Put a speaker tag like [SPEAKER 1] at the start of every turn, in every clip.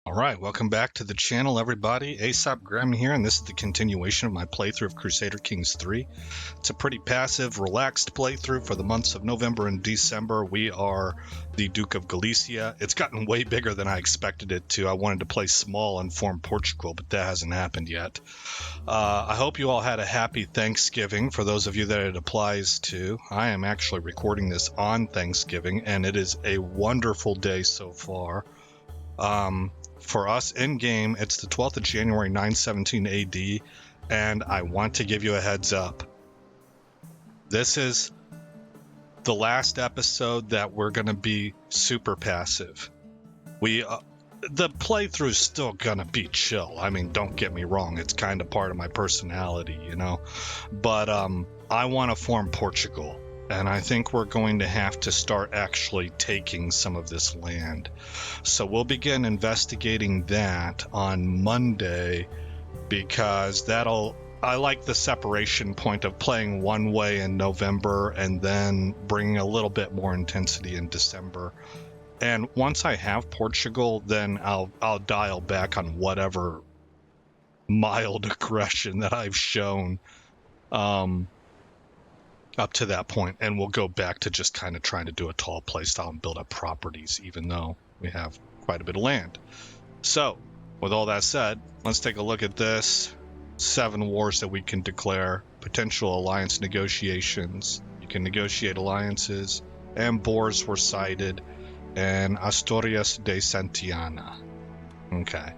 [SPEAKER 1] Alright, welcome back to the channel, everybody. Aesop Graham here, and this is the continuation of my playthrough of Crusader Kings 3. It's a pretty passive, relaxed playthrough for the months of November and December. We are the Duke of Galicia. It's gotten way bigger than I expected it to. I wanted to play small and form Portugal, but that hasn't happened yet. I hope you all had a happy Thanksgiving, for those of you that it applies to. I am actually recording this on Thanksgiving, and it is a wonderful day so far. For us in-game, it's the 12th of January, 917 AD, and I want to give you a heads up. This is the last episode that we're going to be super passive. The playthrough's still going to be chill. I mean, don't get me wrong, it's kind of part of my personality, you know? But I want to form Portugal. And I think we're going to have to start actually taking some of this land. So we'll begin investigating that on Monday, because I like the separation point of playing one way in November and then bringing a little bit more intensity in December. And once I have Portugal, then I'll dial back on whatever mild aggression that I've shown. Up to that point, and we'll go back to just kind of trying to do a tall playstyle and build up properties, even though we have quite a bit of land. So, with all that said, let's take a look at this. 7 wars that we can declare, potential alliance negotiations. You can negotiate alliances, and boars were cited, and Asturias de Santiana. Okay.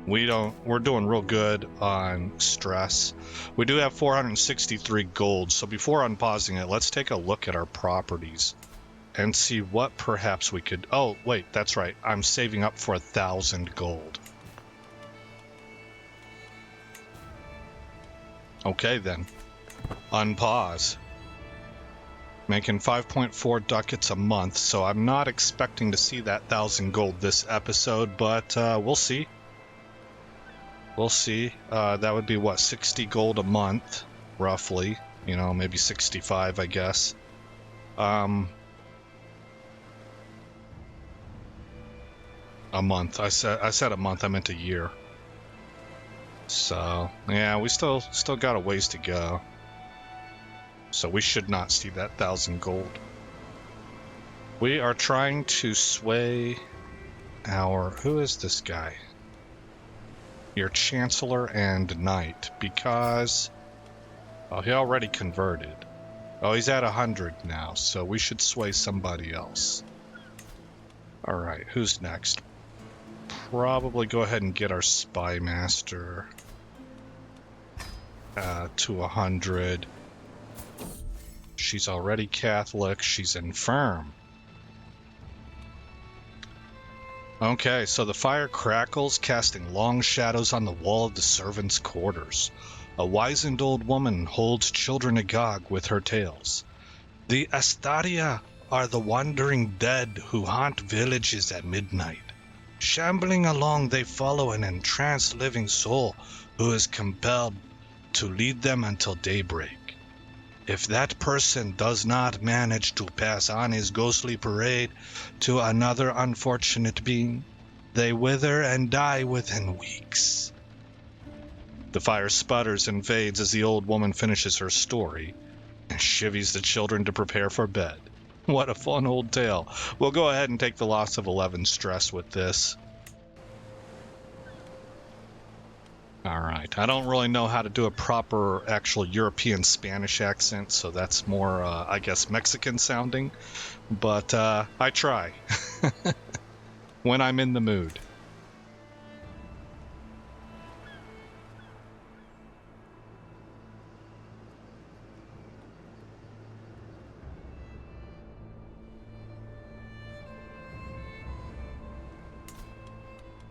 [SPEAKER 1] We're doing real good on stress. We do have 463 gold, so before unpausing it, let's take a look at our properties and see what perhaps we could... Oh, wait, that's right. I'm saving up for 1,000 gold. Okay, then. Unpause. Making 5.4 ducats a month, so I'm not expecting to see that 1,000 gold this episode, but we'll see. We'll see. That would be, what, 60 gold a month, roughly. You know, maybe 65, I guess. A month. I said a month. I meant a year. So, yeah, we still got a ways to go. So we should not see that 1,000 gold. We are trying to sway our... Who is this guy? Your Chancellor and Knight, because he already converted. Oh, he's at 100 now, so we should sway somebody else. Alright, who's next? Probably go ahead and get our Spy Master to 100. She's already Catholic, she's infirm. Okay, so the fire crackles, casting long shadows on the wall of the servants' quarters. A wizened old woman holds children agog with her tales. The Astaria are the wandering dead who haunt villages at midnight. Shambling along, they follow an entranced living soul who is compelled to lead them until daybreak. If that person does not manage to pass on his ghostly parade to another unfortunate being, they wither and die within weeks. The fire sputters and fades as the old woman finishes her story and chivies the children to prepare for bed. What a fun old tale. We'll go ahead and take the loss of 11 stress with this. Alright, I don't really know how to do a proper actual European Spanish accent, so that's more, I guess, Mexican sounding, but I try when I'm in the mood.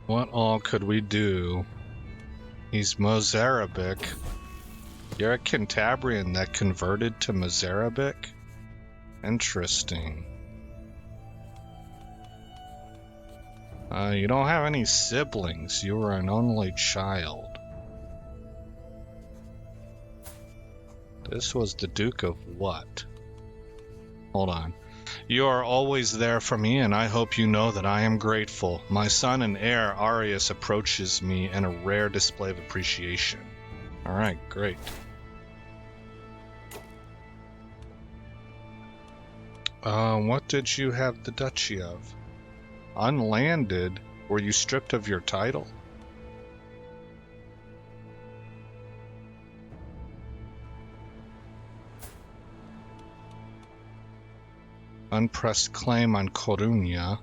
[SPEAKER 1] What all could we do? He's Mozarabic. You're a Cantabrian that converted to Mozarabic? Interesting. You don't have any siblings. You were an only child. This was the Duke of what? Hold on. You are always there for me, and I hope you know that I am grateful. My son and heir, Arius, approaches me in a rare display of appreciation. Alright, great. What did you have the duchy of? Unlanded? Were you stripped of your title? Unpressed claim on Coruña.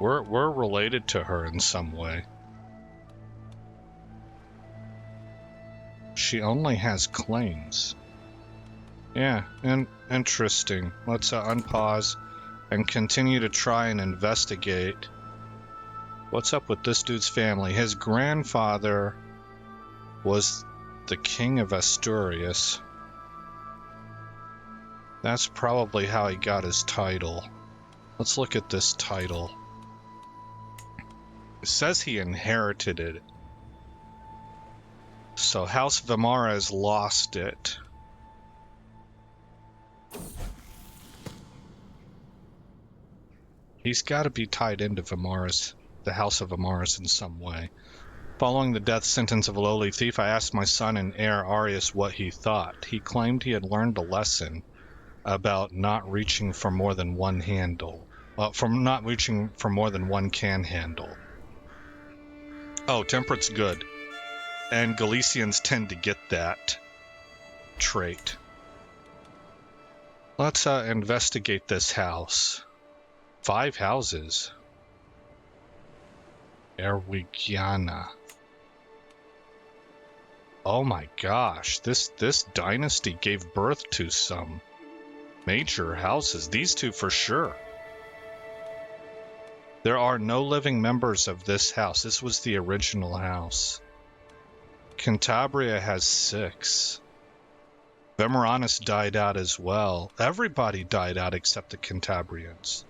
[SPEAKER 1] We're related to her in some way. She only has claims. Yeah, interesting. Let's unpause and continue to try and investigate. What's up with this dude's family? His grandfather was the king of Asturias. That's probably how he got his title. Let's look at this title. It says he inherited it. So House Vimarez lost it. He's got to be tied into Vimarez, the House of Vimarez in some way. Following the death sentence of a lowly thief, I asked my son and heir Arius what he thought. He claimed he had learned a lesson about not reaching for more than one handle. From not reaching for more than one can handle. Oh, temperate's good. And Galicians tend to get that trait. Let's investigate this house. 5 houses. Erwigiana. Oh my gosh, this dynasty gave birth to some major houses. These two for sure. There are no living members of this house. This was the original house. Cantabria has 6. Vemoranus died out as well. Everybody died out except the Cantabrians.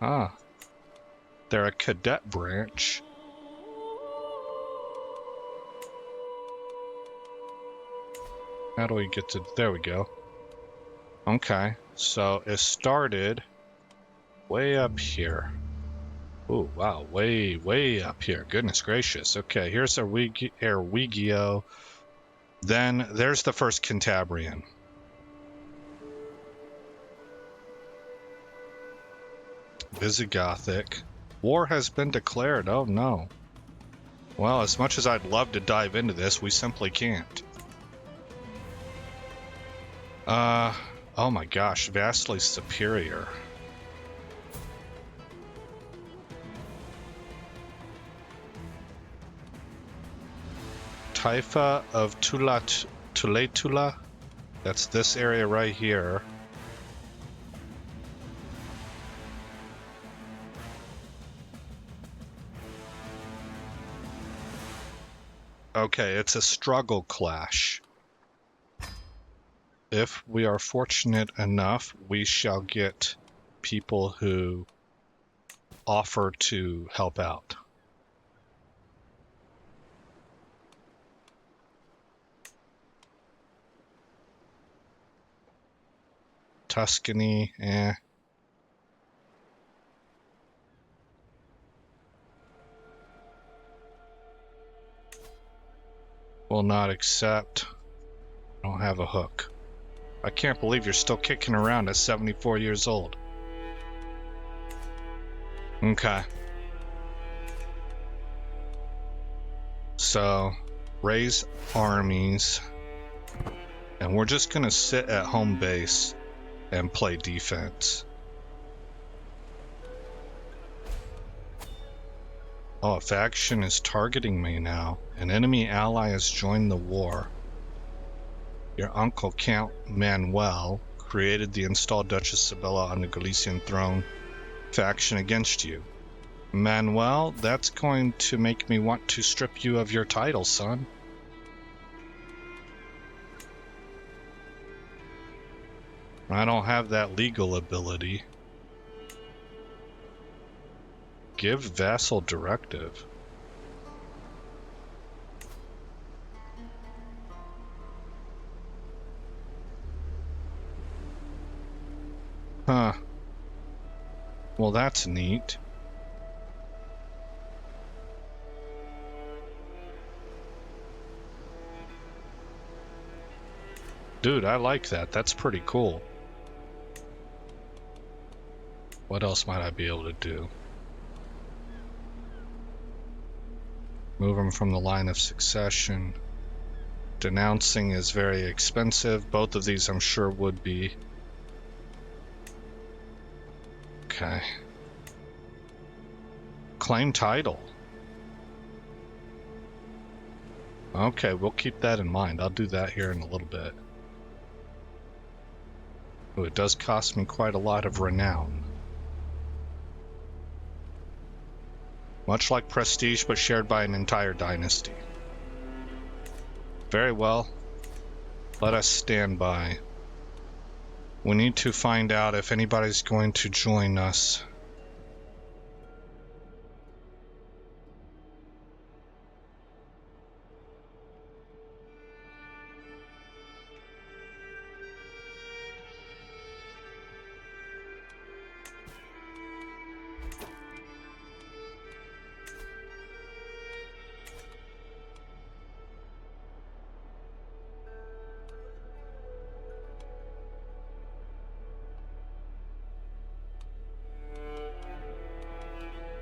[SPEAKER 1] Ah. They're a cadet branch. How do we get to... There we go. Okay. So it started way up here. Oh, wow. Way up here. Goodness gracious. Okay, here's Erwigio. Then there's the first Cantabrian. Visigothic. War has been declared. Oh, no. Well, as much as I'd love to dive into this, we simply can't. Oh my gosh. Vastly superior. Taifa of Tuletula. That's this area right here. Okay, it's a struggle clash. If we are fortunate enough, we shall get people who offer to help out. Tuscany, Will not accept. I don't have a hook. I can't believe you're still kicking around at 74 years old. Okay. So, raise armies. And we're just gonna sit at home base and play defense. Oh, a faction is targeting me now. An enemy ally has joined the war. Your uncle, Count Manuel, created the installed Duchess Sibilla on the Galician throne faction against you. Manuel, that's going to make me want to strip you of your title, son. I don't have that legal ability. Give vassal directive. Huh. Well, that's neat. Dude, I like that. That's pretty cool. What else might I be able to do? Move them from the line of succession. Denouncing is very expensive. Both of these I'm sure would be. Okay. Claim title. Okay, we'll keep that in mind. I'll do that here in a little bit. Oh, it does cost me quite a lot of renown. Much like prestige, but shared by an entire dynasty. Very well. Let us stand by. We need to find out if anybody's going to join us.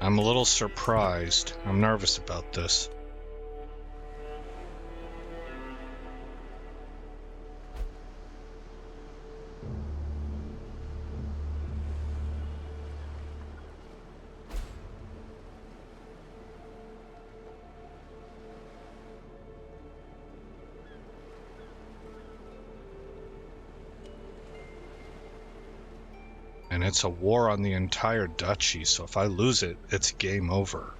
[SPEAKER 1] I'm a little surprised. I'm nervous about this. And it's a war on the entire duchy, so if I lose it, it's game over.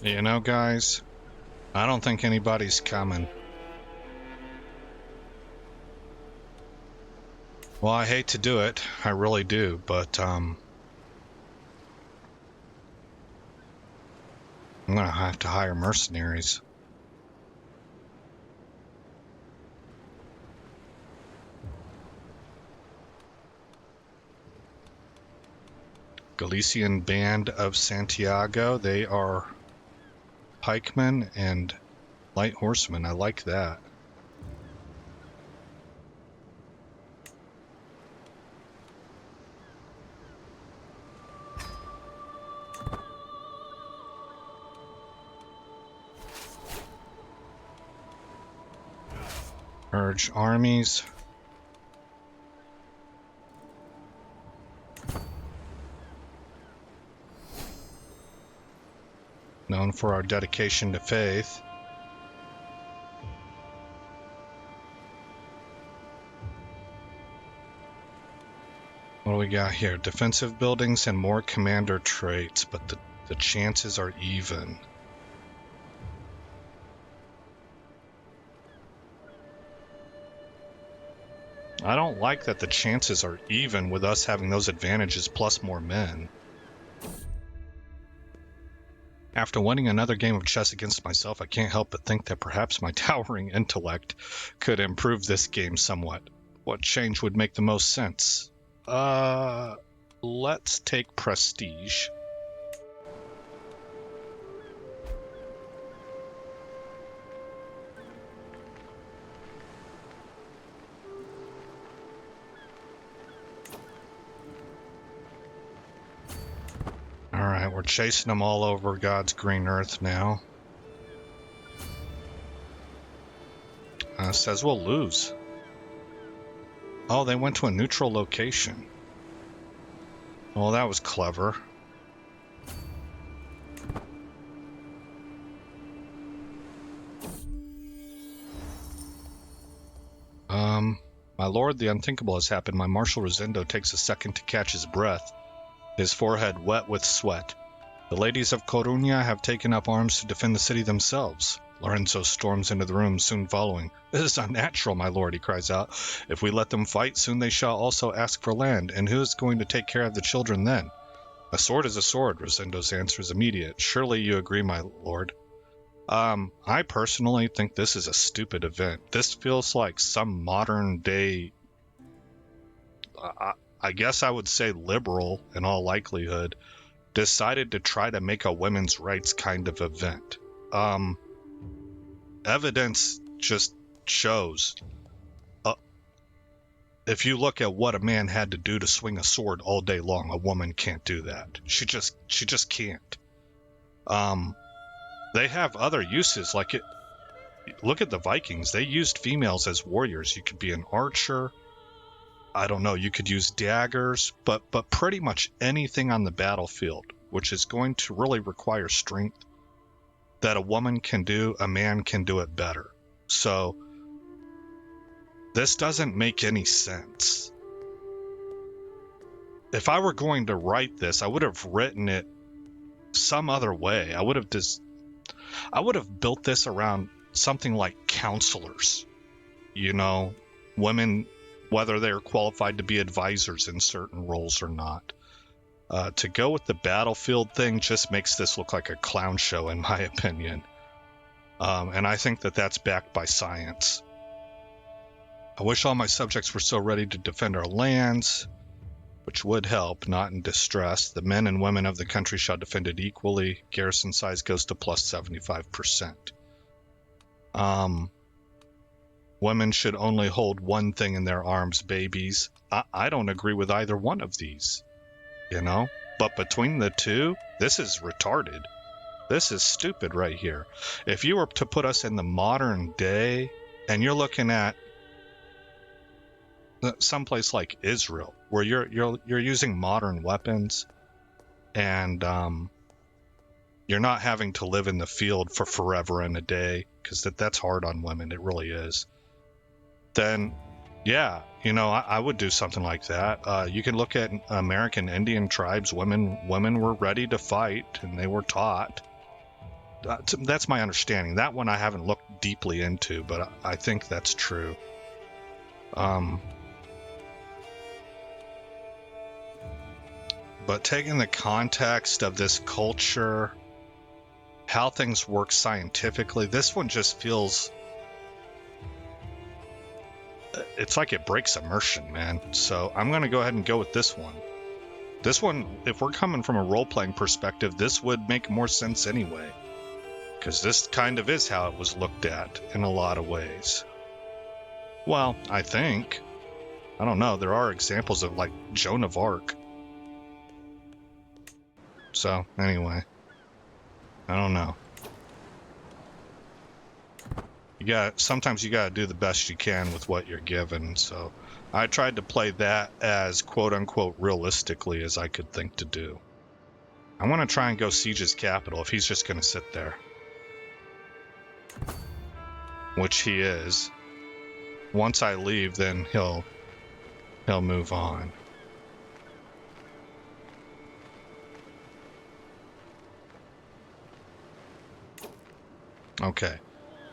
[SPEAKER 1] You know, guys, I don't think anybody's coming. Well, I hate to do it. I really do, but I'm gonna have to hire mercenaries. Galician Band of Santiago, they are pikemen and light horsemen. I like that. Urge armies. Known for our dedication to faith. What do we got here? Defensive buildings and more commander traits, but the chances are even. I don't like that the chances are even with us having those advantages plus more men. After winning another game of chess against myself, I can't help but think that perhaps my towering intellect could improve this game somewhat. What change would make the most sense? Let's take prestige. Alright, we're chasing them all over God's green earth now. Says we'll lose. Oh, they went to a neutral location. Well, that was clever. My lord, the unthinkable has happened. My Marshal Rosendo takes a second to catch his breath, his forehead wet with sweat. The ladies of Coruña have taken up arms to defend the city themselves. Lorenzo storms into the room, soon following. This is unnatural, my lord, he cries out. If we let them fight, soon they shall also ask for land, and who is going to take care of the children then? A sword is a sword, Rosendo's answer is immediate. Surely you agree, my lord. I personally think this is a stupid event. This feels like some modern day, I guess I would say liberal in all likelihood, decided to try to make a women's rights kind of event. Evidence just shows, if you look at what a man had to do to swing a sword all day long, a woman can't do that. She just can't. They have other uses, like it. Look at the Vikings. They used females as warriors. You could be an archer. I don't know. You could use daggers, but pretty much anything on the battlefield, which is going to really require strength, that a woman can do, a man can do it better. So this doesn't make any sense. If I were going to write this, I would have written it some other way. I would have built this around something like counselors, women, whether they're qualified to be advisors in certain roles or not. To go with the battlefield thing just makes this look like a clown show, in my opinion. And I think that that's backed by science. I wish all my subjects were so ready to defend our lands, which would help, not in distress. The men and women of the country shall defend it equally. Garrison size goes to plus 75%. Women should only hold one thing in their arms, babies. I don't agree with either one of these, But between the two, this is retarded. This is stupid right here. If you were to put us in the modern day, and you're looking at someplace like Israel, where you're using modern weapons, and you're not having to live in the field for forever and a day, because that's hard on women. It really is. Then, yeah, I would do something like that. You can look at American Indian tribes. Women were ready to fight, and they were taught. That's my understanding. That one I haven't looked deeply into, but I think that's true. But taking the context of this culture, how things work scientifically, this one just feels... It's like it breaks immersion, man. So I'm going to go ahead and go with this one. This one, if we're coming from a role-playing perspective, this would make more sense anyway. Because this kind of is how it was looked at in a lot of ways. Well, I think. I don't know. There are examples of, like, Joan of Arc. So, anyway. I don't know. Sometimes you gotta do the best you can with what you're given, so I tried to play that as quote-unquote realistically as I could think to do. I want to try and go siege his capital if he's just gonna sit there. Which he is. Once I leave, then he'll move on. Okay.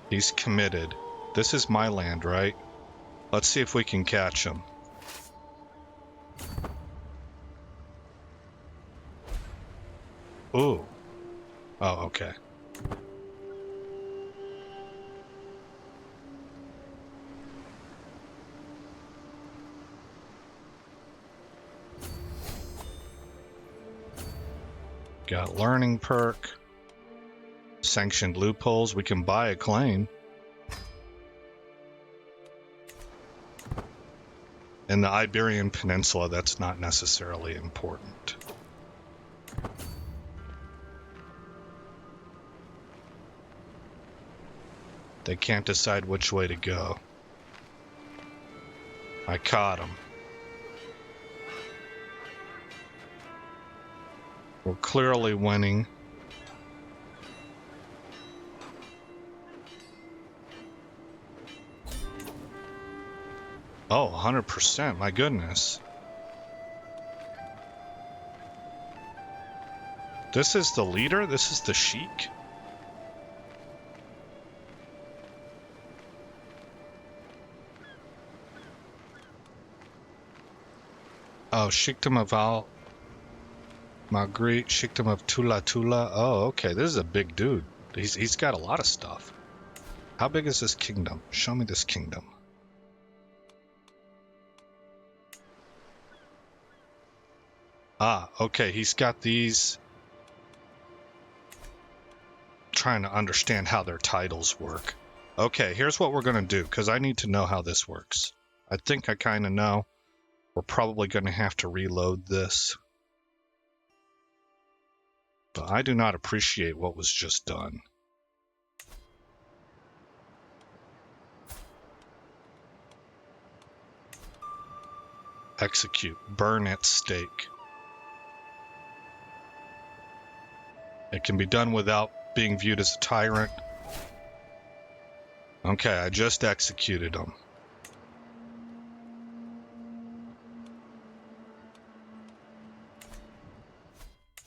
[SPEAKER 1] He's committed. This is my land, right? Let's see if we can catch him. Ooh. Oh, okay. Got learning perk. Sanctioned loopholes. We can buy a claim. In the Iberian Peninsula, that's not necessarily important. They can't decide which way to go. I caught him. We're clearly winning. Oh, 100%, my goodness. This is the leader? This is the sheik? Oh, Sheikdom of Al Magri, Sheikdom of Tula Tula. Oh, okay, this is a big dude. He's got a lot of stuff. How big is this kingdom? Show me this kingdom. Ah, okay, he's got these. Trying to understand how their titles work. Okay, here's what we're gonna do, because I need to know how this works. I think I kind of know. We're probably gonna have to reload this. But I do not appreciate what was just done. Execute. Burn at stake. It can be done without being viewed as a tyrant. Okay, I just executed him.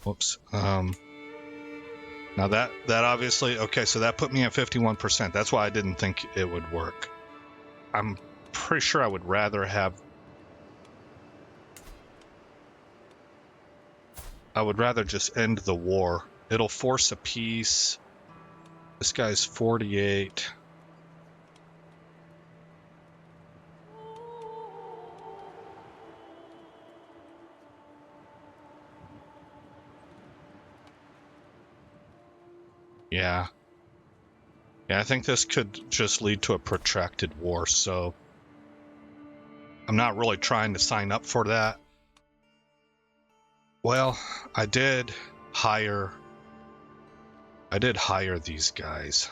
[SPEAKER 1] Whoops. Now that obviously, okay, so that put me at 51%. That's why I didn't think it would work. I'm pretty sure I would rather have... I would rather just end the war. It'll force a peace. This guy's 48. Yeah. Yeah, I think this could just lead to a protracted war, so I'm not really trying to sign up for that. Well, I did hire these guys.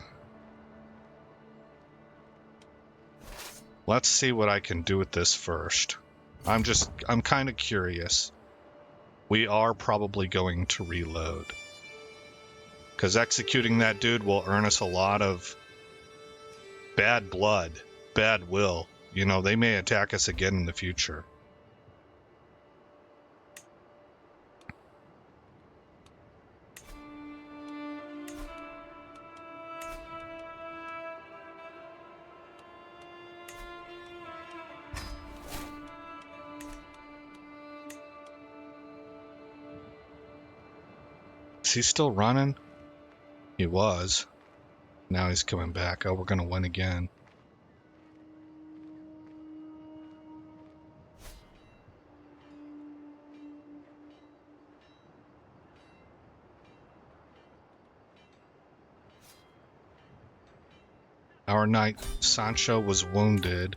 [SPEAKER 1] Let's see what I can do with this first. I'm kind of curious. We are probably going to reload. Because executing that dude will earn us a lot of bad blood, bad will. You know, they may attack us again in the future. Is he still running? He was. Now he's coming back. Oh, we're going to win again. Our knight Sancho was wounded.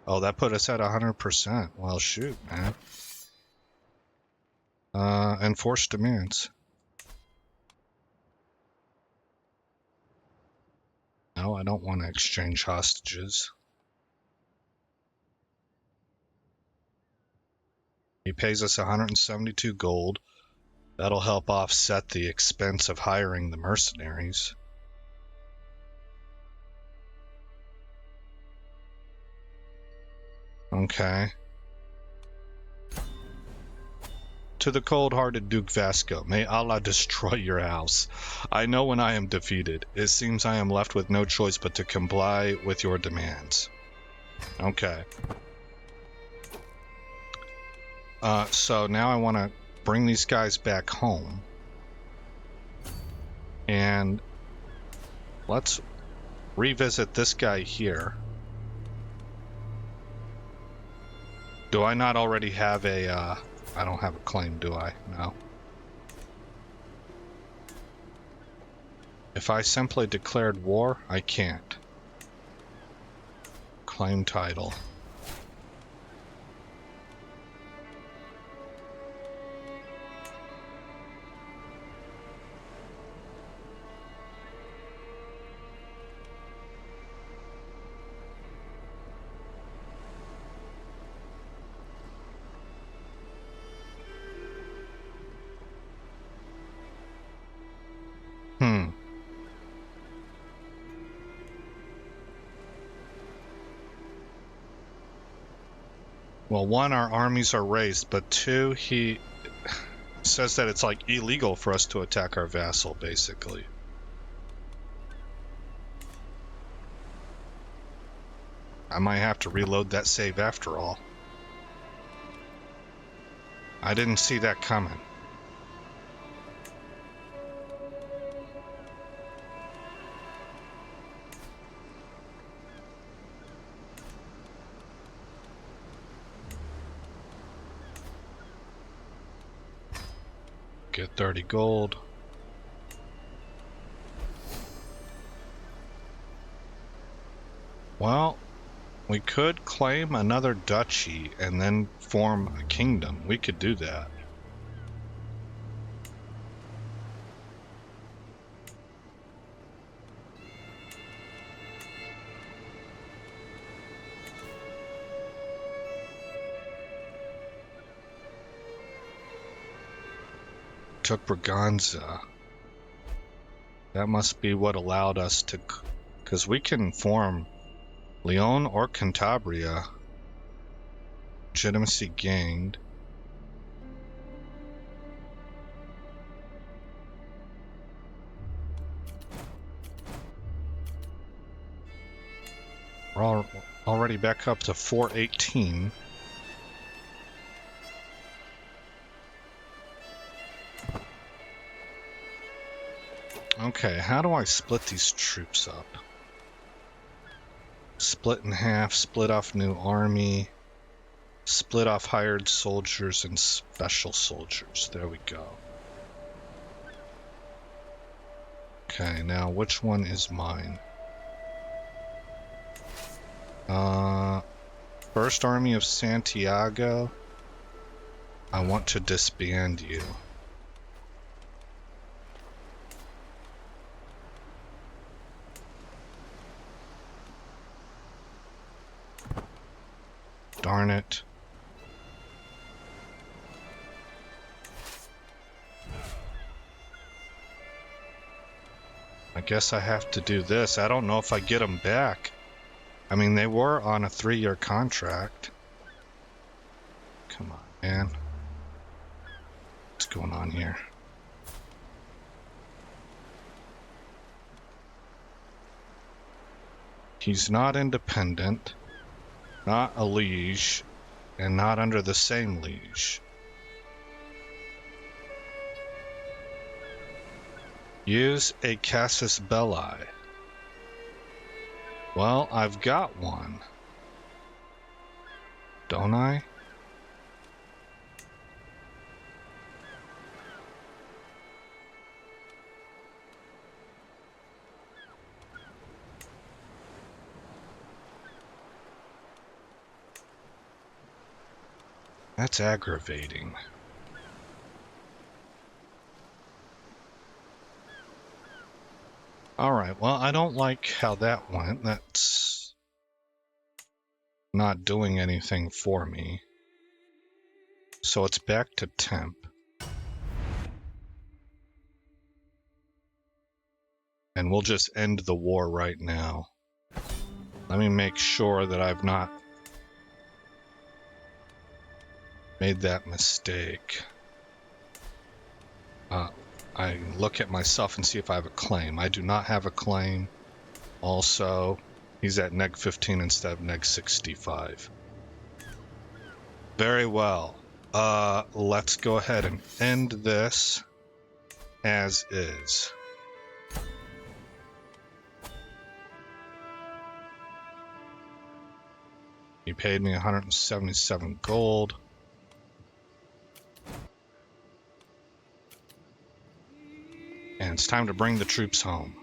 [SPEAKER 1] Oh, that put us at 100%. Well, shoot, man. Enforced demands. No, I don't want to exchange hostages. He pays us 172 gold. That'll help offset the expense of hiring the mercenaries. Okay. To the cold-hearted Duke Vasco, may Allah destroy your house. I know when I am defeated. It seems I am left with no choice but to comply with your demands. Okay. So now I want to bring these guys back home. And let's revisit this guy here. Do I not already have a, I don't have a claim, do I? No. If I simply declared war, I can't. Claim title. Well, one, our armies are raised, but two, he says that it's like illegal for us to attack our vassal, basically. I might have to reload that save after all. I didn't see that coming. Get 30 gold. Well, we could claim another duchy and then form a kingdom. We could do that. Took Braganza. That must be what allowed us to, because we can form Leon or Cantabria. Legitimacy gained. We're already back up to 418. Okay, how do I split these troops up? Split in half, split off new army, split off hired soldiers and special soldiers. There we go. Okay, now which one is mine? First Army of Santiago. I want to disband you. Darn it. I guess I have to do this. I don't know if I get them back. I mean, they were on a 3-year contract. Come on, man. What's going on here? He's not independent, not a liege, and not under the same liege. Use a casus belli. Well, I've got one. Don't I? That's aggravating. Alright, well, I don't like how that went. That's not doing anything for me. So it's back to temp. And we'll just end the war right now. Let me make sure that I've not made that mistake. I look at myself and see if I have a claim. I do not have a claim. Also, he's at neg 15 instead of neg 65. Very well. Let's go ahead and end this as is. He paid me 177 gold. And it's time to bring the troops home.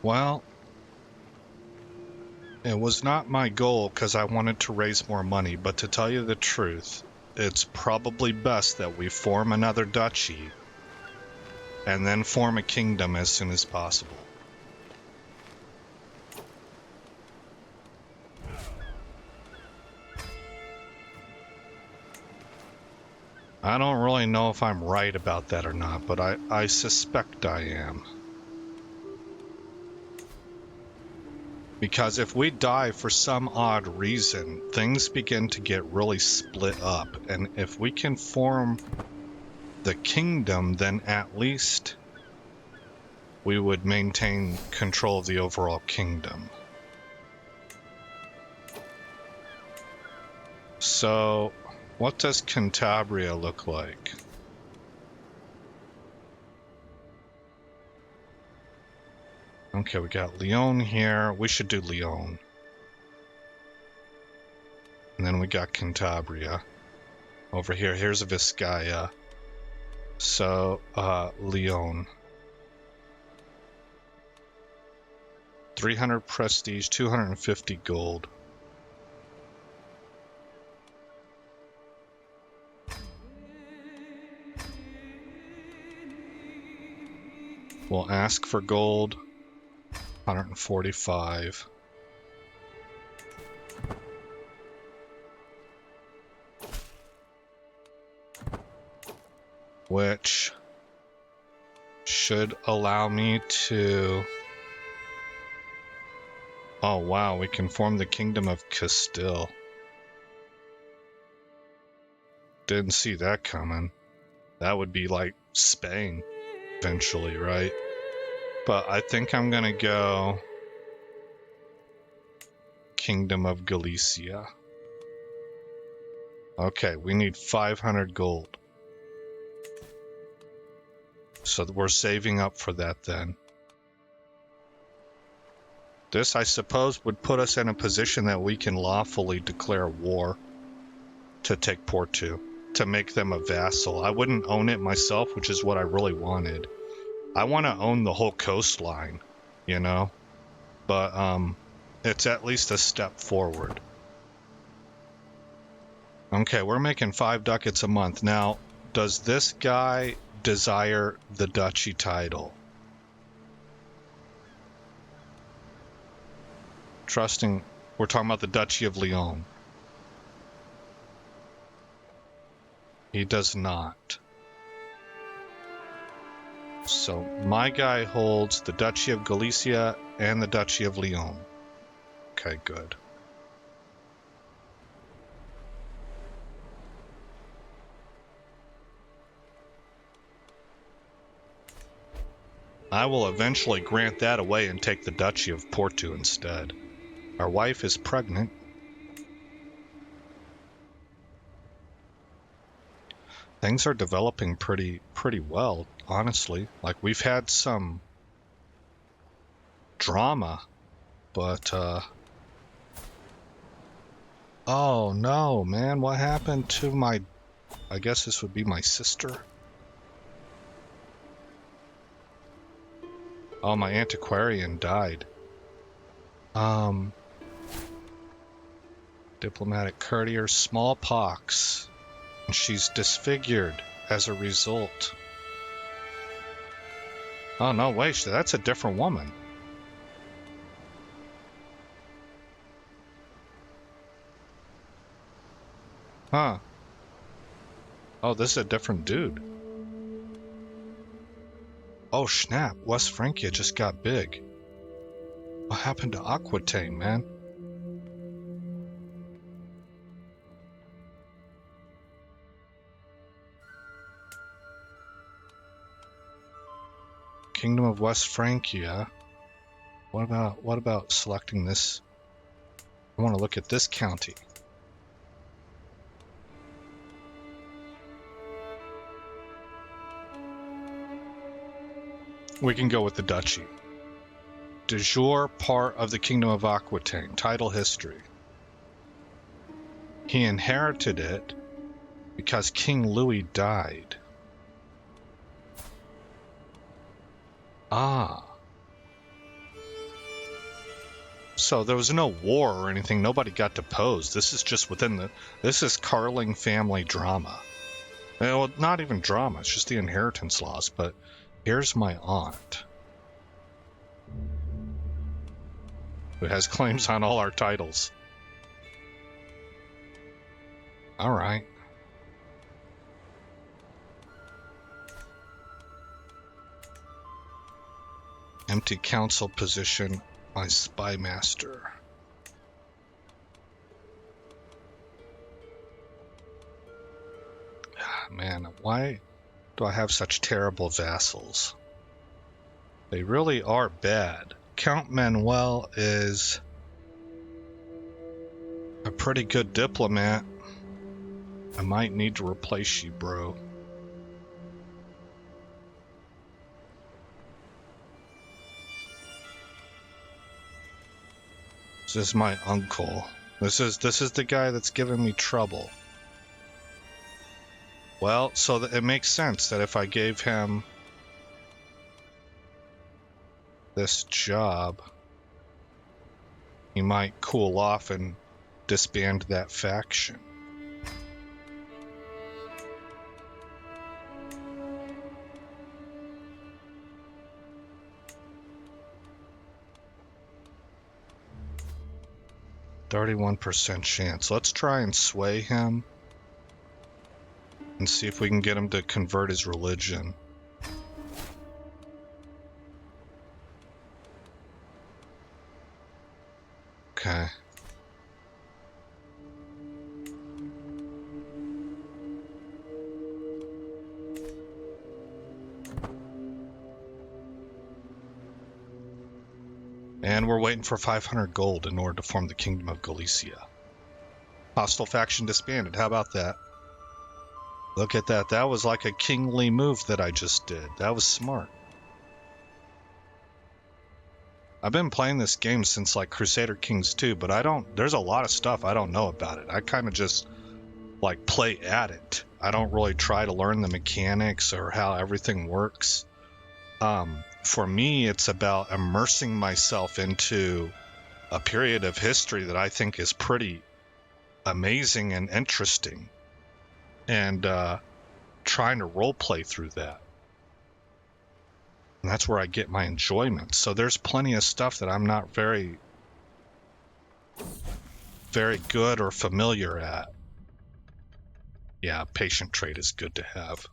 [SPEAKER 1] Well, it was not my goal because I wanted to raise more money, but to tell you the truth, it's probably best that we form another duchy and then form a kingdom as soon as possible. I don't really know if I'm right about that or not, but I suspect I am. Because if we die for some odd reason, things begin to get really split up. And if we can form the kingdom, then at least we would maintain control of the overall kingdom. So, what does Cantabria look like? Okay, we got Leon here. We should do Leon. And then we got Cantabria. Over here, here's a Vizcaya. So, Leon. 300 prestige, 250 gold. We'll ask for gold. 145. Which should allow me to... Oh wow, we can form the Kingdom of Castile. Didn't see that coming. That would be like Spain eventually, right? But I think I'm gonna go Kingdom of Galicia. Okay, we need 500 gold. So we're saving up for that then. This, I suppose, would put us in a position that we can lawfully declare war to take Porto, to make them a vassal. I wouldn't own it myself, which is what I really wanted. I want to own the whole coastline, you know? But, it's at least a step forward. Okay, we're making 5 ducats a month. Now, does this guy desire the duchy title? Trusting, we're talking about the Duchy of Leon. He does not. So my guy holds the Duchy of Galicia and the Duchy of Leon. Okay, good. I will eventually grant that away and take the Duchy of Porto instead. Our wife is pregnant. Things are developing pretty well, honestly. Like, we've had some drama, but, oh no, man, what happened to my... I guess this would be my sister? Oh, my antiquarian died. Diplomatic courtier, smallpox. And she's disfigured as a result. Oh, no, wait, that's a different woman. Huh. Oh, this is a different dude. Oh, snap. West Francia just got big. What happened to Aquitaine, man? Kingdom of West Francia. What about selecting this? I want to look at this county. We can go with the duchy. De jure part of the Kingdom of Aquitaine. Title history. He inherited it because King Louis died. Ah. So there was no war or anything. Nobody got deposed. This is just this is Carling family drama. Well, not even drama. It's just the inheritance laws. But here's my aunt, who has claims on all our titles. All right. Empty council position, my spy master. Man, why do I have such terrible vassals? They really are bad. Count Manuel is a pretty good diplomat. I might need to replace you, bro. This is my uncle. This is the guy that's giving me trouble. Well, so it makes sense that if I gave him this job, he might cool off and disband that faction. %31 chance. Let's try and sway him and see if we can get him to convert his religion. Okay. And we're waiting for 500 gold in order to form the Kingdom of Galicia. Hostile faction disbanded. How about that? Look at that. That was like a kingly move that I just did. That was smart. I've been playing this game since like Crusader Kings 2, but there's a lot of stuff I don't know about it. I kind of just like play at it. I don't really try to learn the mechanics or how everything works. For me, it's about immersing myself into a period of history that I think is pretty amazing and interesting, and trying to role play through that. And that's where I get my enjoyment. So there's plenty of stuff that I'm not very, very good or familiar at. Yeah, patient trait is good to have.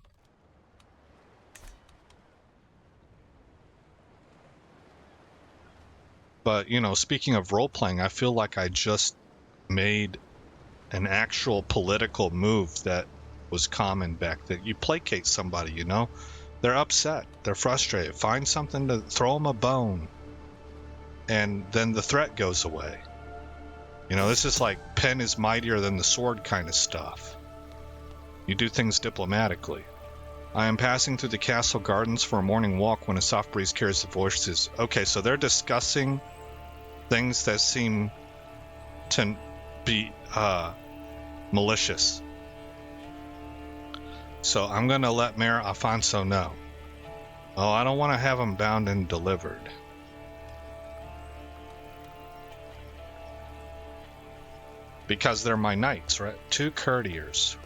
[SPEAKER 1] But, you know, speaking of role-playing, I feel like I just made an actual political move that was common back then. You placate somebody, you know? They're upset. They're frustrated. Find something to throw them a bone. And then the threat goes away. You know, this is like pen is mightier than the sword kind of stuff. You do things diplomatically. I am passing through the castle gardens for a morning walk when a soft breeze carries the voices. Okay, so they're discussing things that seem to be malicious. So I'm going to let Mayor Afonso know. Oh, I don't want to have them bound and delivered. Because they're my knights, right? 2 courtiers.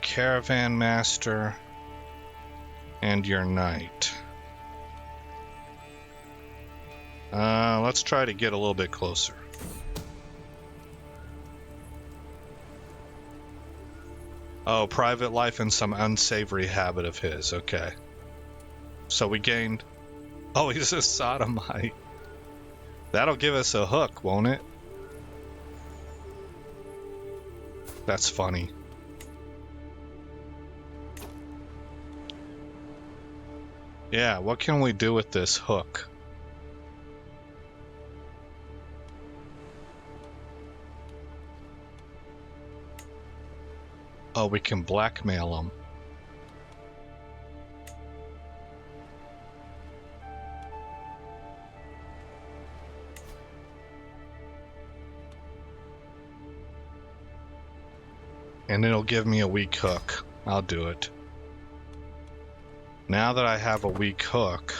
[SPEAKER 1] Caravan master and your knight. Let's try to get a little bit closer. Oh, private life and some unsavory habit of his. Okay. So we gained... Oh, he's a sodomite. That'll give us a hook, won't it? That's funny. Yeah, what can we do with this hook? Oh, we can blackmail him. And it'll give me a weak hook. I'll do it. Now that I have a weak hook,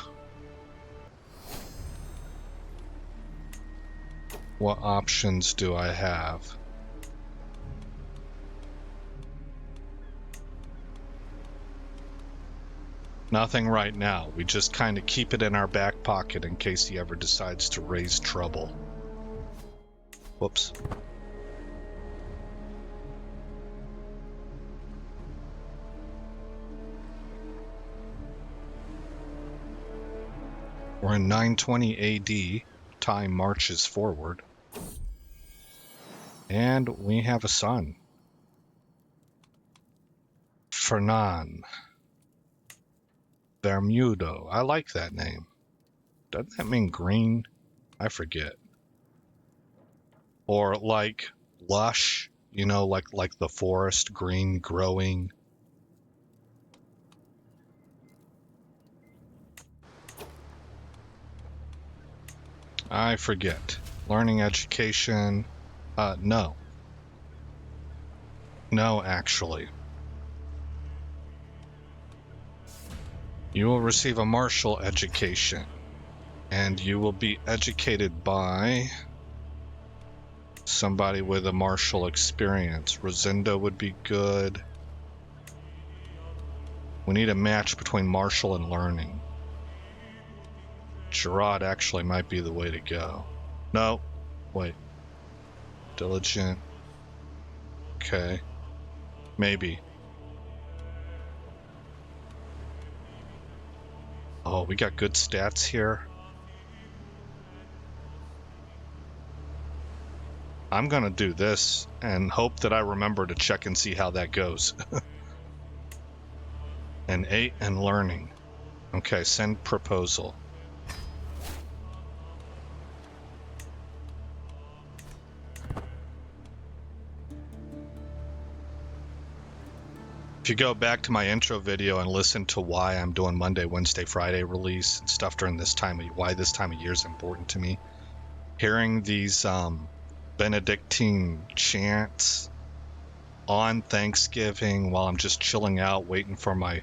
[SPEAKER 1] what options do I have? Nothing right now. We just kind of keep it in our back pocket in case he ever decides to raise trouble. Whoops. We're in 920 AD. Time marches forward. And we have a son. Fernan. Bermudo. I like that name. Doesn't that mean green? I forget. Or like lush, you know, like the forest, green, growing. I forget. Learning education. No. No, actually. You will receive a martial education, and you will be educated by somebody with a martial experience. Rosendo would be good. We need a match between martial and learning. Gerard actually might be the way to go. No, wait. Diligent. Okay. Maybe. Oh, we got good stats here. I'm gonna do this and hope that I remember to check and see how that goes. An 8 and learning. Okay, send proposal. If you go back to my intro video and listen to why I'm doing Monday, Wednesday, Friday release and stuff during this time, why this time of year is important to me, hearing these Benedictine chants on Thanksgiving while I'm just chilling out, waiting for my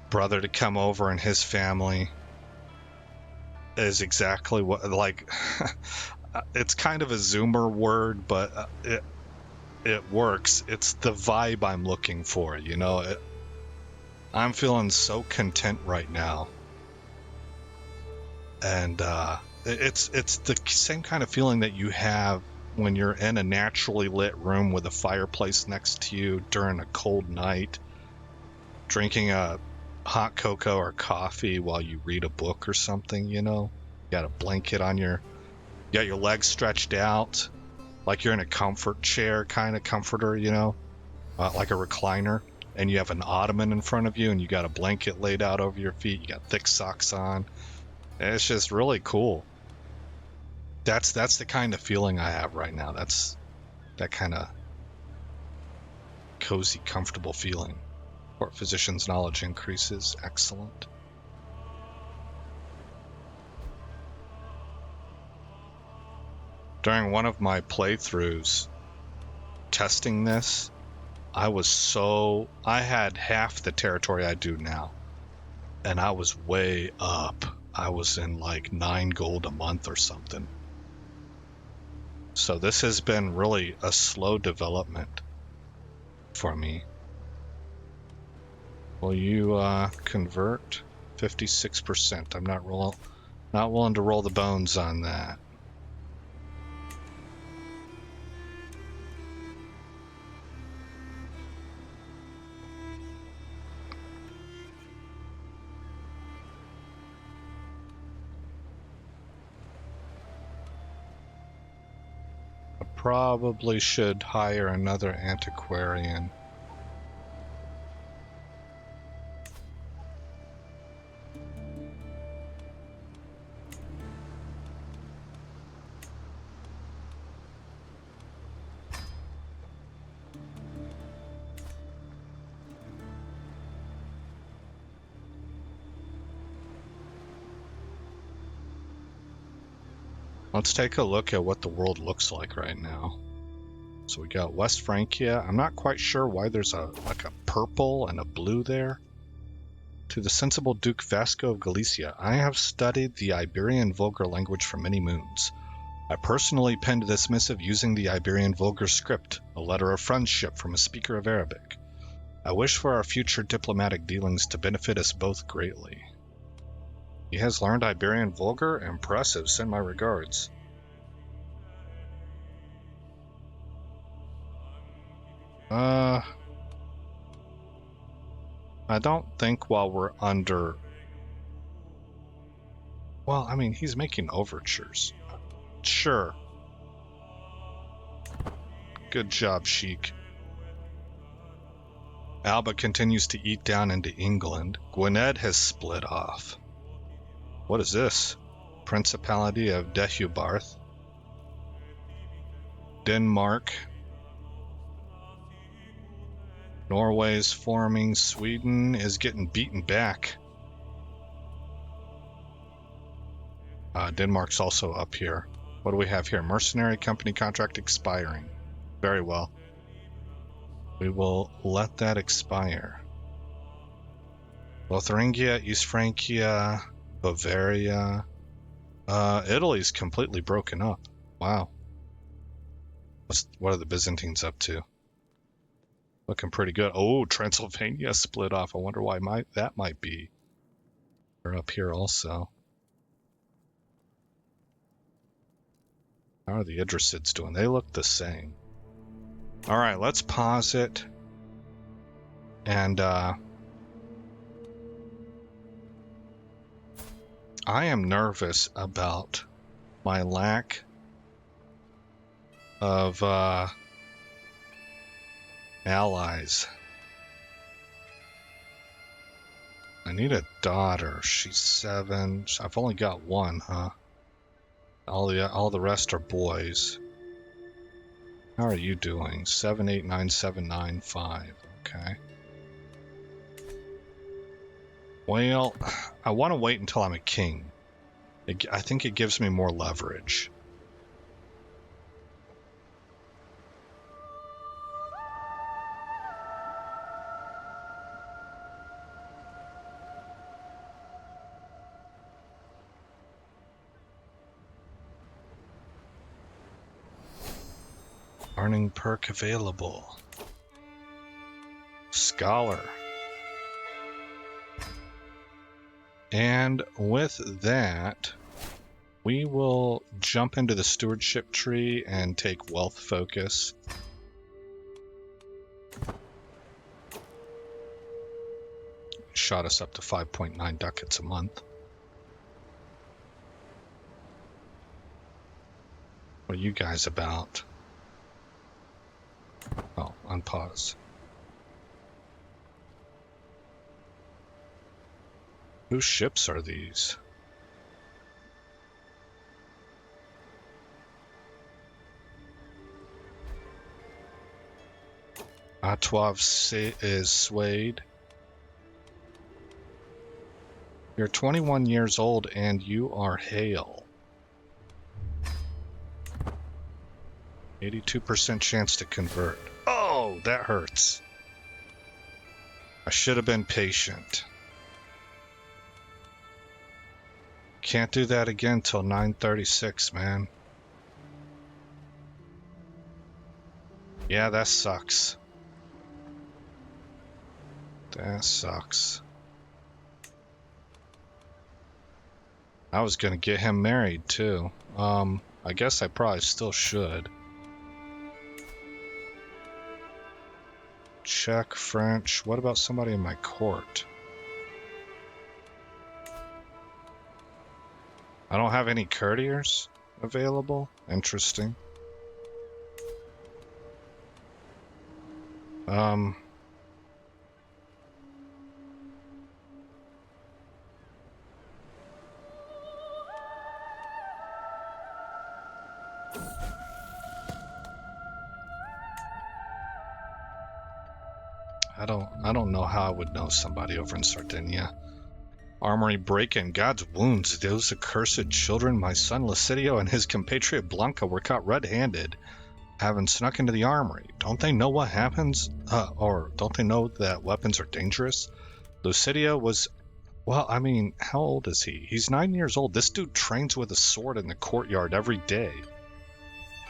[SPEAKER 1] brother to come over and his family is exactly what, like, it's kind of a Zoomer word, but it works. It's the vibe I'm looking for, you know. I'm feeling so content right now, and it's the same kind of feeling that you have when you're in a naturally lit room with a fireplace next to you during a cold night, drinking a hot cocoa or coffee while you read a book or something, you know. You got a blanket on you got your legs stretched out like you're in a comfort chair kind of comforter, you know, like a recliner, and you have an ottoman in front of you and you got a blanket laid out over your feet, you got thick socks on, and it's just really cool. That's the kind of feeling I have right now. That's that kind of cozy, comfortable feeling. Court physician's knowledge increases. Excellent. During one of my playthroughs testing this, I had half the territory I do now, and I was way up. I was in like 9 gold a month or something. So this has been really a slow development for me. Will you convert? 56%. I'm not willing to roll the bones on that. I probably should hire another antiquarian. Let's take a look at what the world looks like right now. So we got West Francia. I'm not quite sure why there's a purple and a blue there. To the sensible Duke Vasco of Galicia, I have studied the Iberian vulgar language for many moons. I personally penned this missive using the Iberian vulgar script, a letter of friendship from a speaker of Arabic. I wish for our future diplomatic dealings to benefit us both greatly. He has learned Iberian vulgar? Impressive. Send my regards. I don't think while we're under Well, I mean, he's making overtures. Sure. Good job, Sheik. Alba continues to eat down into England. Gwynedd has split off. What is this? Principality of Deheubarth. Denmark. Norway's forming. Sweden is getting beaten back. Denmark's also up here. What do we have here? Mercenary company contract expiring. Very well. We will let that expire. Lotharingia, East Francia, Bavaria. Italy's completely broken up. Wow. What are the Byzantines up to? Looking pretty good. Oh, Transylvania split off. I wonder why that might be. They're up here also. How are the Idrisids doing? They look the same. All right, let's pause it. And I am nervous about my lack of allies. I need a daughter. She's 7. I've only got one, huh? All the rest are boys. How are you doing? 7, 8, 9, 7, 9, 5. Okay. Well, I want to wait until I'm a king. I think it gives me more leverage. Earning perk available. Scholar. And with that, we will jump into the stewardship tree and take wealth focus. Shot us up to 5.9 ducats a month. What are you guys about? Oh, unpause. Whose ships are these? Atuav is swayed. You're 21 years old and you are hale. 82% chance to convert. Oh, that hurts. I should have been patient. Can't do that again till 9:36, man. Yeah, that sucks. That sucks. I was gonna get him married too. I guess I probably still should. Czech, French. What about somebody in my court? I don't have any courtiers available. Interesting. I don't know how I would know somebody over in Sardinia. Armory break-in. God's wounds. Those accursed children, my son Lucidio and his compatriot Blanca, were caught red-handed, having snuck into the armory. Don't they know what happens? Or don't they know that weapons are dangerous? Lucidio was... Well, I mean, how old is he? He's 9 years old. This dude trains with a sword in the courtyard every day.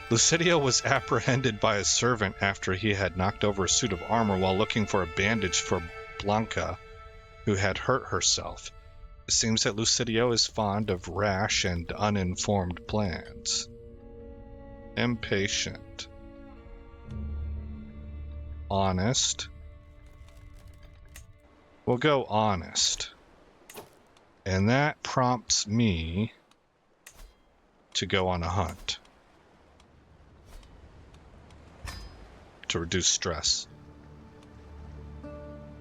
[SPEAKER 1] Lucidio was apprehended by a servant after he had knocked over a suit of armor while looking for a bandage for Blanca, who had hurt herself. It seems that Lucidio is fond of rash and uninformed plans. Impatient. Honest. We'll go honest. And that prompts me to go on a hunt to reduce stress.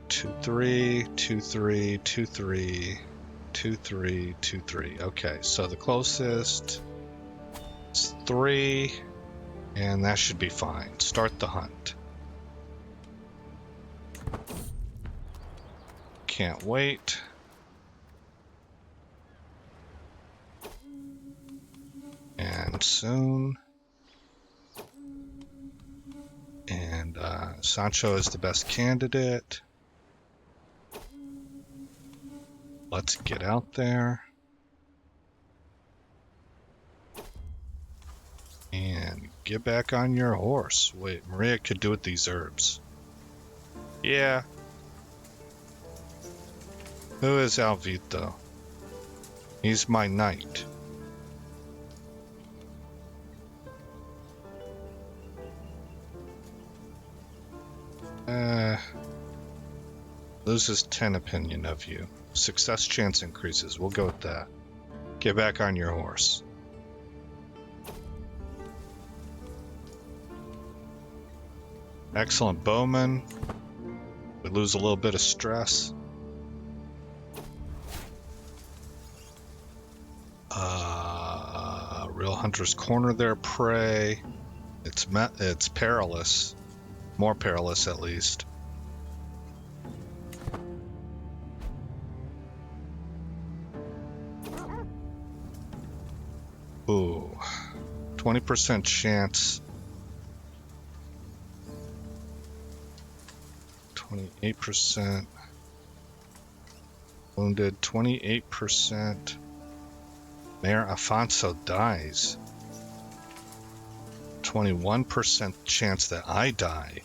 [SPEAKER 1] 2, 3, 2, 3, 2, 3, 2, 3, 2, 3. Okay, so the closest is 3, and that should be fine. Start the hunt. Can't wait. And soon. And Sancho is the best candidate. Let's get out there. And get back on your horse. Wait, Maria could do with these herbs. Yeah. Who is Alvito? He's my knight. Loses 10 opinion of you. Success chance increases. We'll go with that. Get back on your horse. Excellent bowman. We lose a little bit of stress. Real hunters corner their prey. It's perilous. More perilous, at least. Ooh. 20% chance. 28%. Wounded. 28%. Mayor Afonso dies. 21% chance that I die.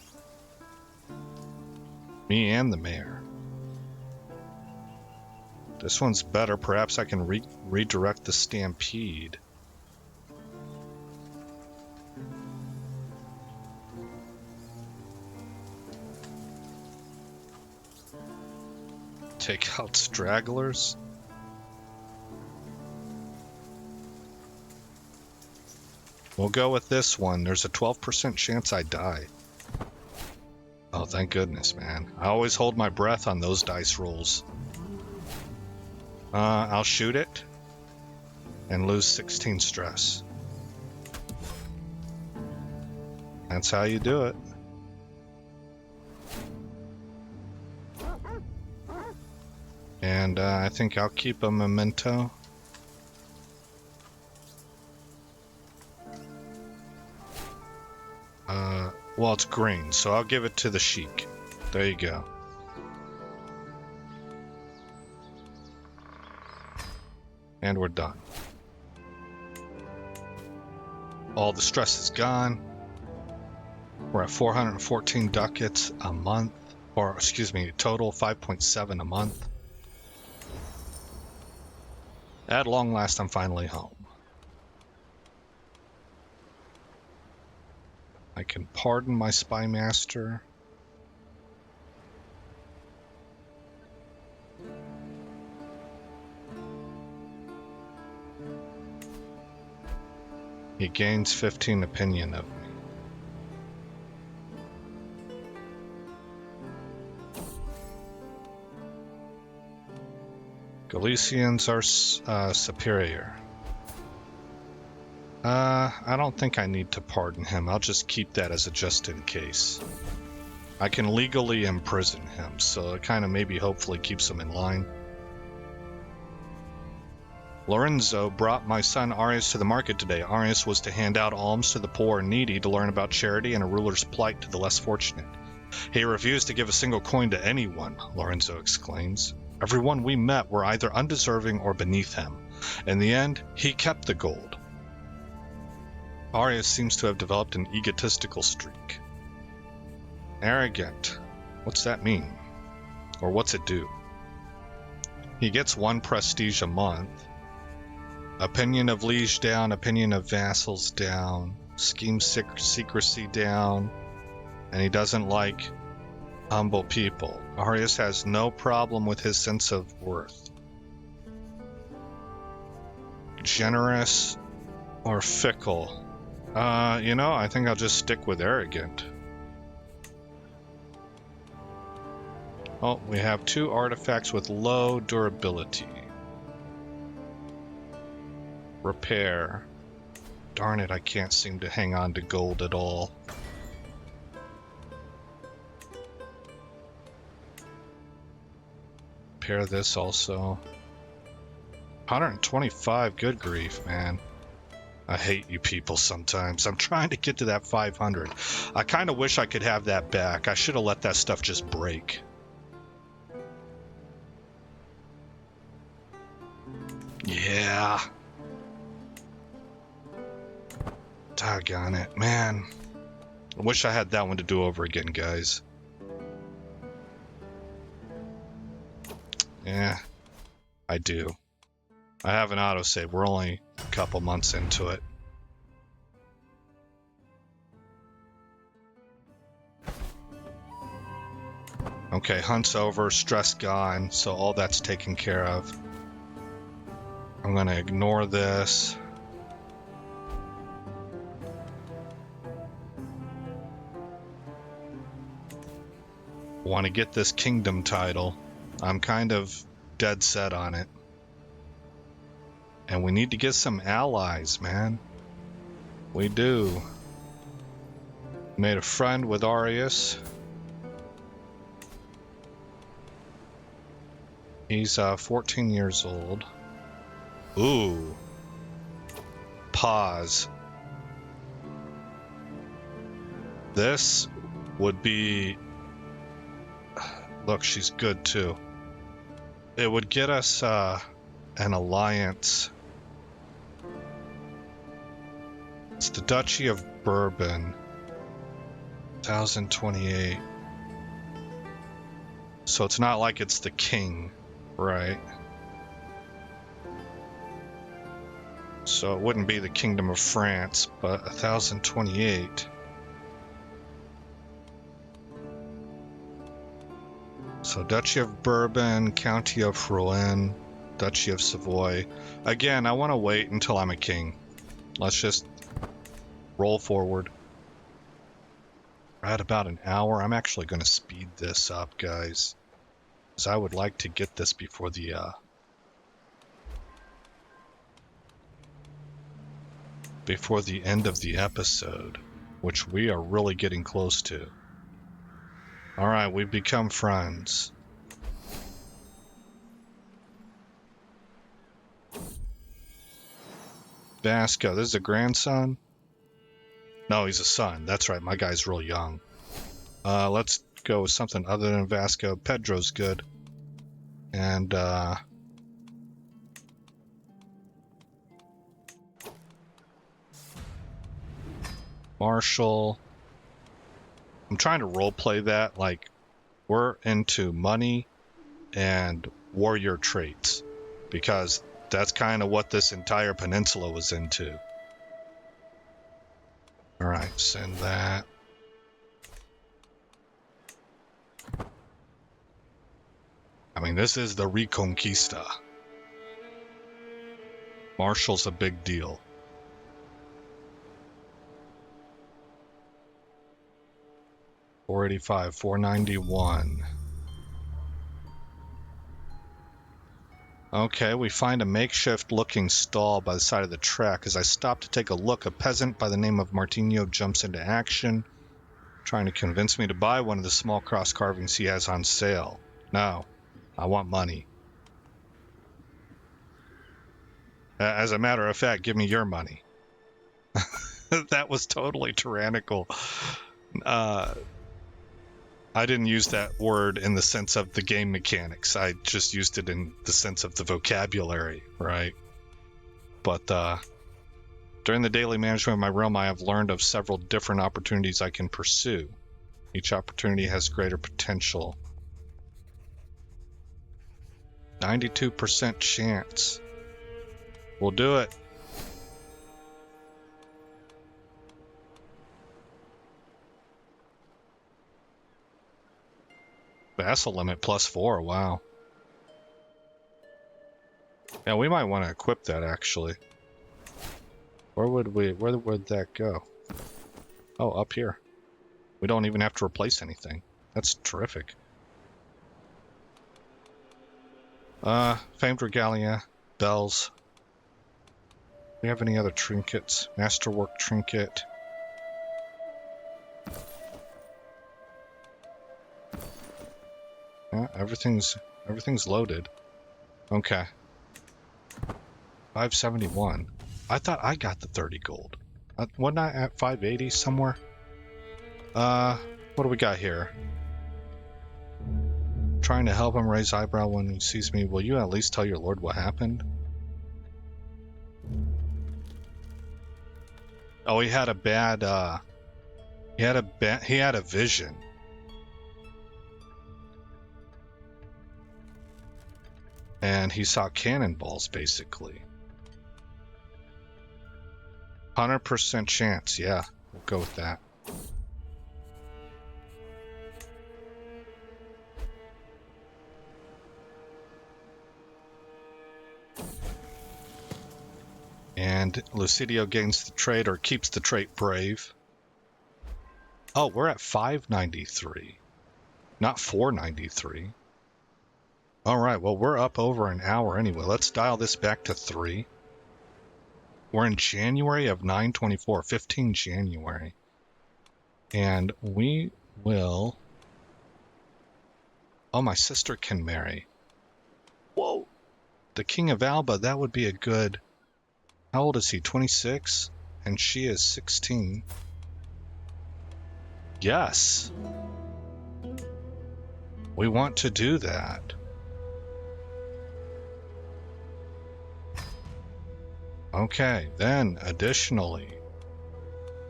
[SPEAKER 1] Me and the mayor. This one's better. Perhaps I can redirect the stampede. Take out stragglers. We'll go with this one. There's a 12% chance I die. Oh, thank goodness, man. I always hold my breath on those dice rolls. I'll shoot it and lose 16 stress. That's how you do it. And I think I'll keep a memento. Well, it's green, so I'll give it to the Sheik. There you go. And we're done. All the stress is gone. We're at 414 ducats a month. Or, excuse me, total 5.7 a month. At long last, I'm finally home. I can pardon my spy master. He gains 15 opinion of me. Galicians are superior. I don't think I need to pardon him. I'll just keep that as a just in case. I can legally imprison him, so it kind of maybe hopefully keeps him in line. Lorenzo brought my son Arius to the market today. Arius was to hand out alms to the poor and needy, to learn about charity and a ruler's plight to the less fortunate. He refused to give a single coin to anyone, Lorenzo exclaims. Everyone we met were either undeserving or beneath him. In the end, he kept the gold. Arius seems to have developed an egotistical streak. Arrogant. What's that mean? Or what's it do? He gets 1 prestige a month. Opinion of liege down, opinion of vassals down, scheme secrecy down, and he doesn't like humble people. Arius has no problem with his sense of worth. generous, or fickle? You know, I think I'll just stick with arrogant. Oh, we have 2 artifacts with low durability. Repair. Darn it, I can't seem to hang on to gold at all. Repair this also. 125, good grief, man. I hate you people sometimes. I'm trying to get to that 500. I kind of wish I could have that back. I should have let that stuff just break. Yeah. Doggone it, man. I wish I had that one to do over again, guys. Yeah, I do. I have an autosave. We're only a couple months into it. Okay, hunt's over, stress gone, so all that's taken care of. I'm gonna ignore this. Want to get this kingdom title. I'm kind of dead set on it. And we need to get some allies, man. We do. Made a friend with Arius. He's 14 years old. Ooh. Pause. This would be... Look, she's good too. It would get us an alliance. It's the Duchy of Bourbon. 1028. So it's not like it's the king, right? So it wouldn't be the Kingdom of France, but 1028. So Duchy of Bourbon, County of Rouen, Duchy of Savoy. Again, I want to wait until I'm a king. Let's just roll forward. We're at about an hour. I'm actually going to speed this up, guys, because I would like to get this before the end of the episode, which we are really getting close to. All right, we've become friends. Vasco, this is a grandson? No, he's a son. That's right, my guy's real young. Let's go with something other than Vasco. Pedro's good. And, Marshall. I'm trying to roleplay that like we're into money and warrior traits, because that's kind of what this entire peninsula was into. All right, send that. I mean, this is the Reconquista. Marshall's a big deal. $485, $491. Okay, we find a makeshift-looking stall by the side of the track. As I stop to take a look, a peasant by the name of Martino jumps into action, trying to convince me to buy one of the small cross carvings he has on sale. No, I want money. As a matter of fact, give me your money. That was totally tyrannical. I didn't use that word in the sense of the game mechanics. I just used it in the sense of the vocabulary, right? But during the daily management of my realm, I have learned of several different opportunities I can pursue. Each opportunity has greater potential. 92% chance. We'll do it. Vassal limit +4, wow. Yeah, we might want to equip that actually. Where would that go? Oh, up here. We don't even have to replace anything. That's terrific. Famed Regalia, bells. Do we have any other trinkets? Masterwork trinket. Yeah, everything's loaded. Okay. 571. I thought I got the 30 gold. Wasn't I at 580 somewhere? What do we got here? Trying to help him raise eyebrow when he sees me. Will you at least tell your lord what happened? Oh, he had a bad, he had a vision. And he saw cannonballs, basically. 100% chance, yeah. We'll go with that. And Lucidio gains the trait, or keeps the trait brave. Oh, we're at 593. Not 493. Alright, well, we're up over an hour anyway. Let's dial this back to 3. We're in January of 924, 15 January. And we will... Oh, my sister can marry. Whoa! The King of Alba, that would be a good... How old is he? 26? And she is 16. Yes! We want to do that. Okay, then, additionally,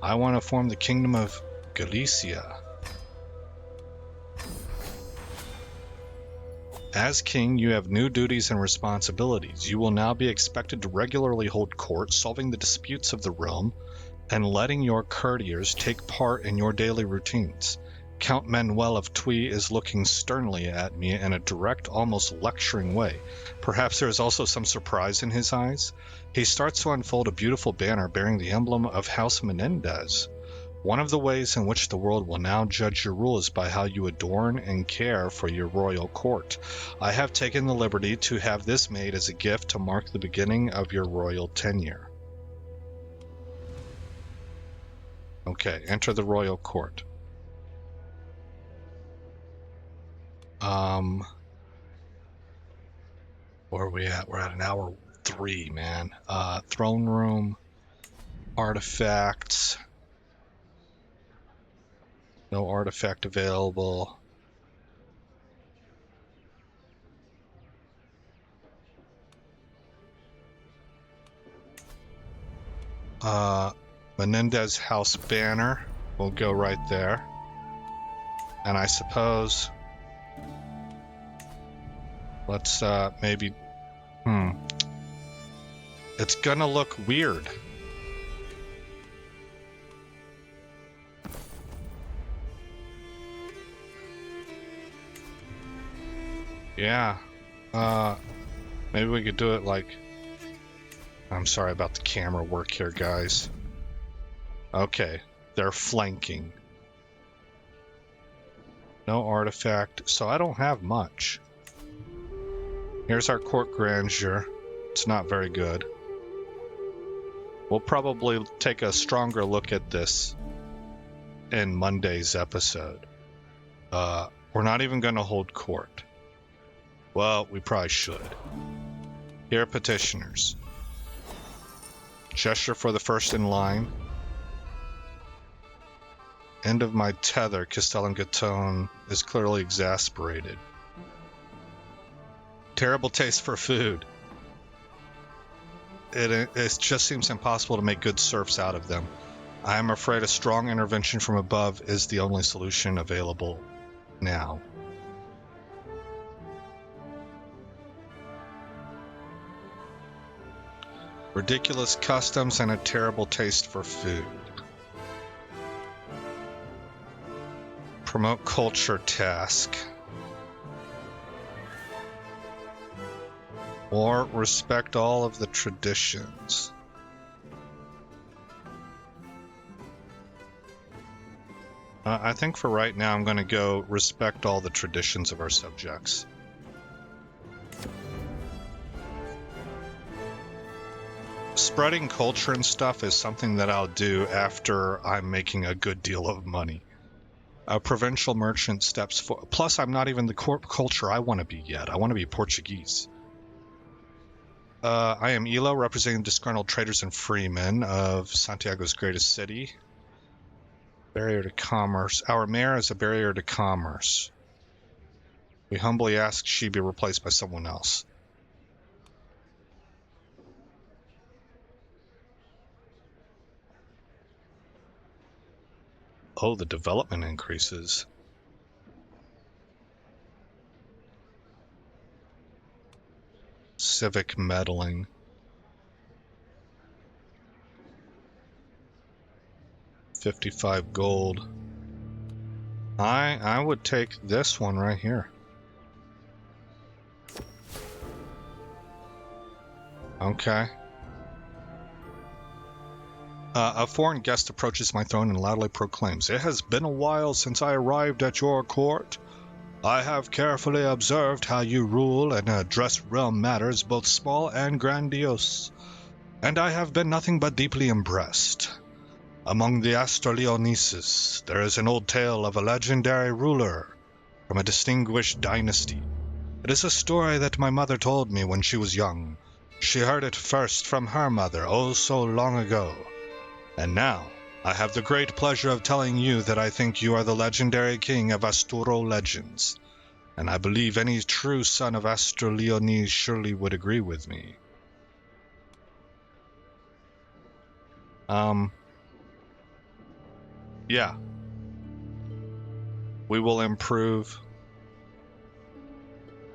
[SPEAKER 1] I want to form the Kingdom of Galicia. As king, you have new duties and responsibilities. You will now be expected to regularly hold court, solving the disputes of the realm, and letting your courtiers take part in your daily routines. Count Manuel of Tui is looking sternly at me in a direct, almost lecturing way. Perhaps there is also some surprise in his eyes. He starts to unfold a beautiful banner bearing the emblem of House Menendez. One of the ways in which the world will now judge your rule is by how you adorn and care for your royal court. I have taken the liberty to have this made as a gift to mark the beginning of your royal tenure. Okay, enter the royal court. Where are we at? We're at an hour 3, man. Throne room, artifacts. No artifact available. Menendez House banner will go right there. And I suppose let's maybe it's gonna look weird. Yeah. Maybe we could do it like... I'm sorry about the camera work here, guys. Okay, they're flanking. No artifact, so I don't have much. Here's our court grandeur. It's not very good. We'll probably take a stronger look at this in Monday's episode. We're not even going to hold court. Well, we probably should. Here are petitioners. Gesture for the first in line. End of my tether, Castellan Gatone is clearly exasperated. Terrible taste for food. It just seems impossible to make good serfs out of them. I am afraid a strong intervention from above is the only solution available now. Ridiculous customs and a terrible taste for food. Promote culture task. Or respect all of the traditions. I think for right now I'm going to go respect all the traditions of our subjects. Spreading culture and stuff is something that I'll do after I'm making a good deal of money. A provincial merchant steps for. Plus, I'm not even the culture I want to be yet. I want to be Portuguese. I am Elo, representing disgruntled traders and freemen of Santiago's greatest city. Barrier to commerce. Our mayor is a barrier to commerce. We humbly ask she be replaced by someone else. Oh, the development increases. Civic meddling. $55 gold. I would take this one right here. Okay. A foreign guest approaches my throne and loudly proclaims, "It has been a while since I arrived at your court. I have carefully observed how you rule and address realm matters, both small and grandiose, and I have been nothing but deeply impressed. Among the Asturleoneses, there is an old tale of a legendary ruler from a distinguished dynasty. It is a story that my mother told me when she was young. She heard it first from her mother, oh so long ago. And now, I have the great pleasure of telling you that I think you are the legendary king of Asturo legends, and I believe any true son of Asturleone surely would agree with me." Yeah. We will improve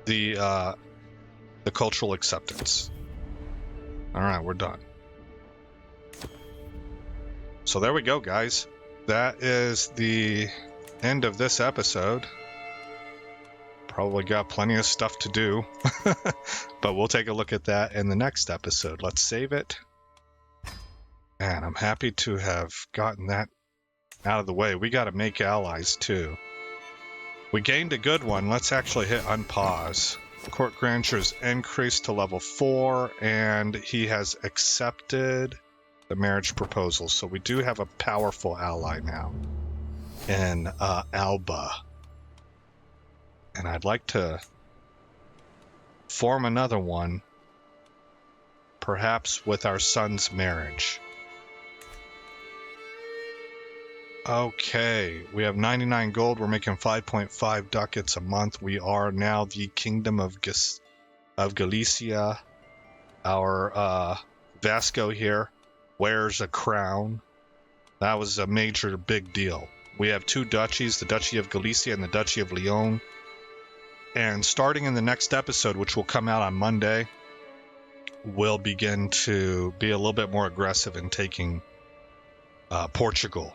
[SPEAKER 1] the cultural acceptance. Alright, we're done. So there we go, guys. That is the end of this episode. Probably got plenty of stuff to do, but we'll take a look at that in the next episode. Let's save it. And I'm happy to have gotten that out of the way. We got to make allies too. We gained a good one. Let's actually hit unpause. Court grandeurs increased to level 4, and he has accepted the marriage proposal. So we do have a powerful ally now in Alba. And I'd like to form another one, perhaps with our son's marriage. Okay, we have 99 gold. We're making 5.5 ducats a month. We are now the Kingdom of Galicia. Our Vasco here wears a crown. That was a major big deal. We have 2 duchies, the Duchy of Galicia and the Duchy of Leon. And starting in the next episode, which will come out on Monday, we'll begin to be a little bit more aggressive in taking Portugal.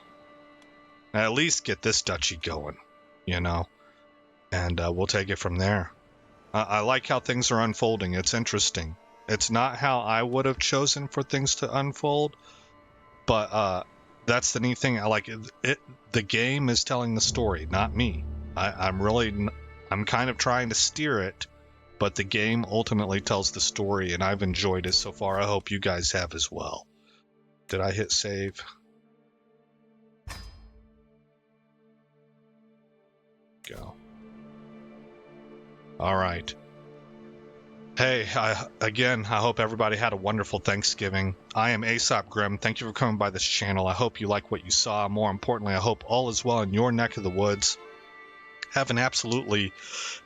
[SPEAKER 1] At least get this duchy going, you know, and we'll take it from there. I like how things are unfolding. It's interesting. It's not how I would have chosen for things to unfold, but that's the neat thing. I like it. The game is telling the story, not me. I'm kind of trying to steer it, but the game ultimately tells the story, and I've enjoyed it so far. I hope you guys have as well. Did I hit save? Go. All right. Hey, I hope everybody had a wonderful Thanksgiving. I am Aesop Grimm. Thank you for coming by this channel. I hope you like what you saw. More importantly, I hope all is well in your neck of the woods. Have an absolutely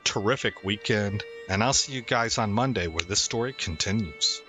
[SPEAKER 1] terrific weekend, and I'll see you guys on Monday where this story continues.